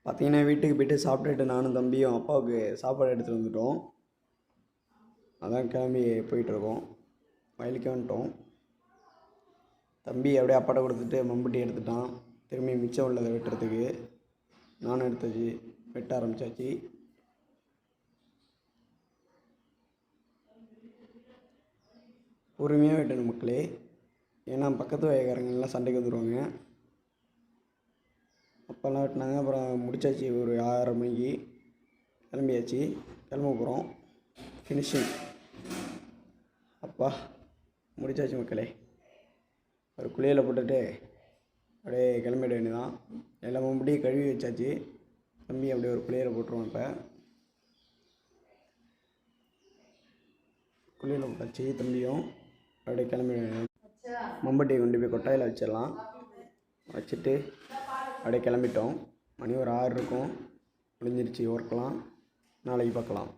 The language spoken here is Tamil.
பார்த்தீங்கன்னா வீட்டுக்கு போய்ட்டு சாப்பிட்டுட்டு நானும் தம்பியும் அப்பாவுக்கு சாப்பாடு எடுத்துகிட்டு வந்துட்டோம். அதான் கிளம்பி போயிட்டுருக்கோம். வயலுக்கு வந்துட்டோம். தம்பி அப்படியே அப்பாட்ட கொடுத்துட்டு மம்புட்டி எடுத்துட்டான். திரும்பி மிச்சம் உள்ளதை வெட்டுறதுக்கு நானும் எடுத்தாச்சு, வெட்ட ஆரம்பித்தாச்சு. பொறுமையாக வெட்டணும் மக்களே, ஏன்னா பக்கத்து வயக்காரங்கெல்லாம் சண்டைக்கு வந்துடுவாங்க. அப்போல்லாம் வெட்டினாங்க, அப்புறம் முடிச்சாச்சு. ஒரு 6:30 மணிக்கு கிளம்பியாச்சு. கிளம்ப போகிறோம். ஃபினிஷிங். அப்பா முடிச்சாச்சு மக்களே. ஒரு குளியலை போட்டுட்டு அப்படியே கிளம்பிட வேண்டியதான். எல்லாம் மம்படியே கழுவி வச்சாச்சு. தம்பி அப்படியே ஒரு குளியலை போட்டுருவோம். இப்போ குளியலை போட்டாச்சு. தம்பியும் அப்படியே கிளம்பிட. மம்பட்டியை கொண்டு போய் கொட்டாயில் வச்சிடலாம். வச்சுட்டு அப்படியே கிளம்பிட்டோம். மணி ஒரு 6 இருக்கும். முடிஞ்சிருச்சு ஒர்க்கெலாம். நாளைக்கு பார்க்கலாம்.